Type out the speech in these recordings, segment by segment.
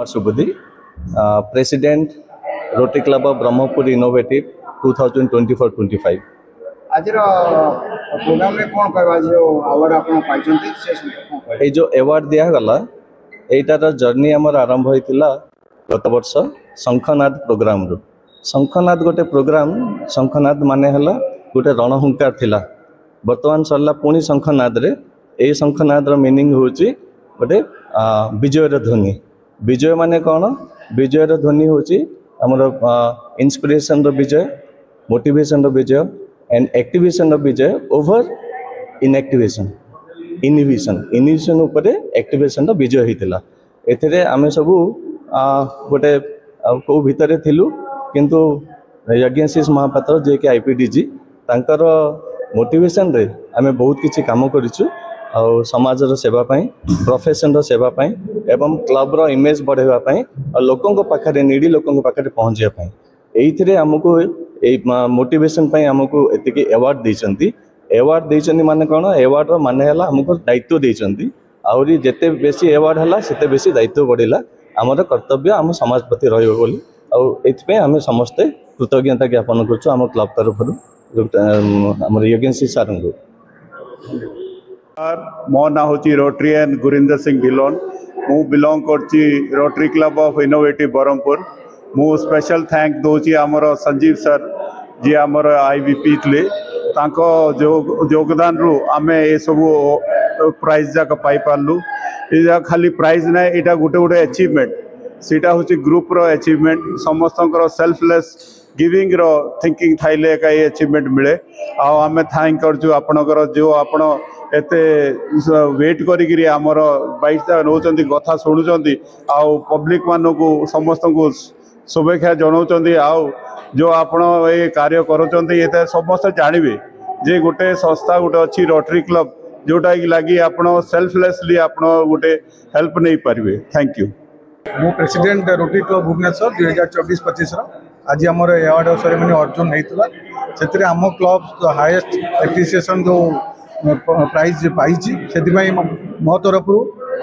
Subudhi, President Rotary Club of Brahmapur Innovative 2024-25. आज programme में कौन कहवा जो अवार्ड आपन पाइछंती से कौन ए जो अवार्ड दिया गला एटार जर्नी आमर आरंभ होइतिला गत वर्ष शंखनाद प्रोग्राम रो। शंखनाद गोटे प्रोग्राम, शंखनाद माने हला गोटे रणहुंकार थिला। वर्तमान सरला पुणी शंखनाद रे ए शंखनाद रो मीनिंग होची गोटे विजयर ध्वनि। विजय माने कौन? विजयर ध्वनि होची हमर इंस्पिरेशन रो विजय, मोटिवेशन रो विजय एंड एक्टिवेशन रो विजय ओवर इनएक्टिवेशन, इनहिबिशन उपरे एक्टिवेशन रो विजय होइतिला। एथिरे आमे सबु गोटे को भितरे थिलु, किंतु यज्ञाशीष महापात्र जे के आईपीडीजी तांकर मोटिवेशन रे आमे बहुत किछि काम करिछु और समाज रो सेवा पई, प्रोफेशन रो सेवा पई एवं क्लब रो इमेज बढ़ेवा पई और लोकन को पाखरे नीडी लोकन को पाखरे पहुंचे पई एइथिरे हमको ए मोटिवेशन पई हमको एतिके अवार्ड दैचंती। अवार्ड दैचंती माने कोन? अवार्ड रो माने हला हमको दायित्व दैचंती आउरी जेते बेसी अवार्ड हला सेते बेसी दायित्व बढ़िला। हमर कर्तव्य हम समाज प्रति रहइबो बोली और एथपे हम समस्त कृतज्ञता ज्ञापन करछु हम क्लब तरफरु हमर यज्ञाशीष सारंगु। मो ना हूँ रोटरीयन गुरिंदर सिंह ढिलोन। मु बिलोंग करची rotary club of innovative Berhampur. मु स्पेशल थैंक दूची आमर संजीव सर जी आमर आईवीपी थे तांको योगदान रु आमे ये सब प्राइज जाक पाई पारलु। ये खाली प्राइज ना, यहाँ गोटे गोटे अचीवमेंट, सीटा हूँ ग्रुप रो अचीवमेंट। समस्त सेल्फलेस गिविंग रो थिंकिंग थाइले का ये अचीवमेंट मिले। आमे थैंक करछु आपनकर जो आपण एते वेट करी आमर 22 नौचंती कथा शुणुचंती आउ पब्लिक मानू समस्त को शुभेच्छा जनाउचंती। आउ जो आपण ये कार्य करूचंती ये समस्त जानवे जे गोटे संस्था गोटे अच्छी रोटरी क्लब जोटा कि लगी आपण सेल्फलेसली आपण गोटे हेल्प नहीं पारिबे। Thank you. मो प्रेसिडेंट रोटरी क्लब भुवनेश्वर 2024-25 आज आमर अवार्ड सेरेमनी अर्जुन होता से आम क्लब हाईएस्ट एप्रिसिएशन जो प्राइज पाई से मो तरफ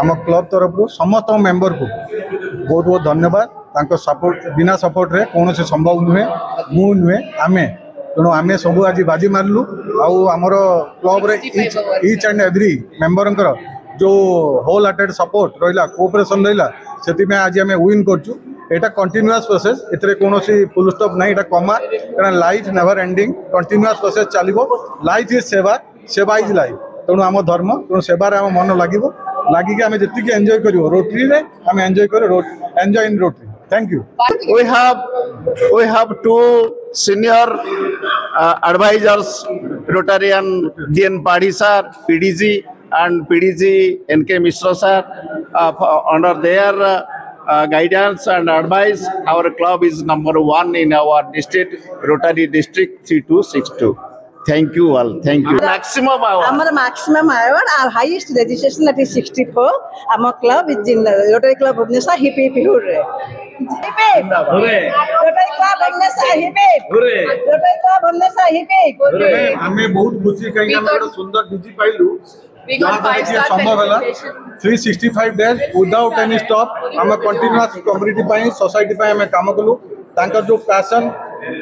आम क्लब तरफ समस्त मेंबर को बहुत बहुत धन्यवाद। तांको सपोर्ट बिना सपोर्ट रे कौन से संभव नुहे, मु नुहे आमे तेणु आमे सब आज बाजी मारलु। आमर क्लब रे ईच एंड एवरी मेंबर जो होल हार्टेड सपोर्ट रहा, कोऑपरेशन रहा, से आज आम विन करछु। एटा कंटिन्यूअस प्रोसेस, एतरे कौन फुल स्टॉप नहीं, एटा कमा कारण life never ending, continuous process चलिबो। Life is seva, seva is life. तेणु आम धर्म, तेणु सेवार आम मन लगे लगिक आम जी एंजॉय कर रोटरी रे आम एंजॉय कर enjoy in rotary. Thank you. We have two senior advisors, Rotarian DN Padhi sir, PDG, and PDG NK Mishra sir. Under their guidance and advice, our club is #1 in our district, Rotary District 3262. Thank you all. Thank you. Maximum award. Our maximum award, our highest registration, that is 64. Our club is in Rotary Club Bhubaneswar. Hip hip hooray! Hip hip! Hooray! Rotary Club Bhubaneswar. Hip hip! Hooray! Rotary Club Bhubaneswar. Hip hip! Hooray! हमें बहुत खुशी कहीं हम सुंदर DG पाइलु। संभव है 365 days without any stop हम continuous community पाई, society पाई हमें काम कलु। तांकर जो पैशन,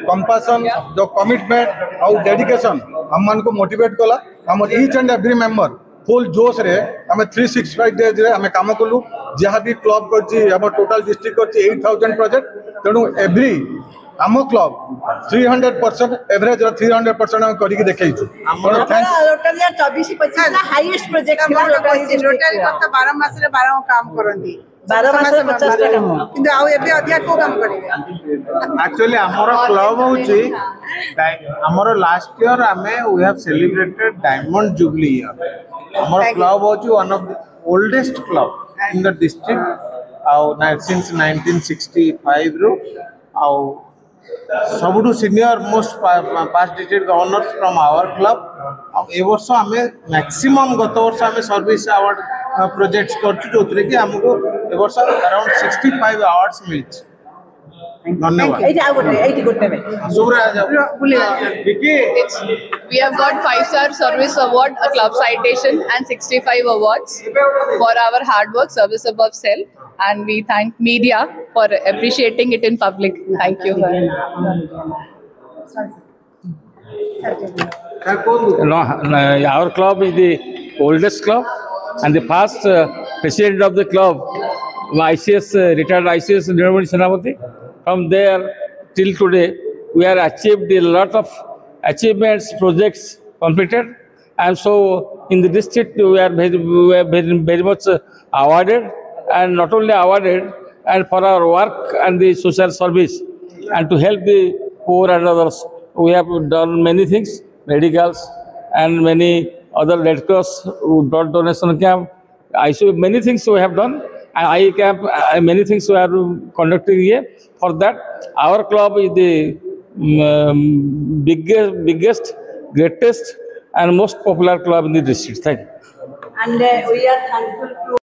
कंपैशन, जो कमिटमेंट और डेडिकेशन हम मान को मोटिवेट कला। हम each and every member full जोश रे हमें 365 डेज रे हमें काम कलु। जहाँ भी क्लब कर टोटल डिस्ट्रिक्ट कर 8000 प्रोजेक्ट। तेणु एवरी आम क्लब 300% एवरेज 300% हम करी देखैछु। रोटरी 24-25 हाईएस्ट प्रोजेक्ट रोटरी कथा 12 मास रे 12 काम करंती। 12 मास रे 50 टा काम किंतु आउ एबे अधिक को काम करिवे। एक्चुअली हमर क्लब होची हमर लास्ट ईयर हमें we have celebrated diamond jubilee year. हमर क्लब होची one of the oldest club in the district आउ सिंस 1965 रो आउ सबुठु senior most past district governors from our club. ए वर्ष आम मैक्सिमम गत वर्ष आम सर्विस अवार्ड प्रोजेक्ट्स कर जो कि हमको ए वर्ष अराउंड 65 अवार्ड्स मिली। धन्यवाद এইটা আর গোটে এইটি গোটে বে Shubhraj Vicky We have got 5-star service award, a club citation, and 65 awards for our hard work, service above self. And we thank media for appreciating it in public. Thank you. No, our club is the oldest club and the first president of the club, ICS, retired ICS Nirmani Senapati. From there till today, we have achieved a lot of achievements, projects completed. And so in the district, we are very much awarded, and not only awarded, and for our work and the social service, and to help the poor and others. We have done many things, medicals and many other Red Cross blood donation camp. Many things we have done, and I camp, many things we are conducting here. For that, our club is the biggest, greatest, and most popular club in the district. Thank you. and we are thankful to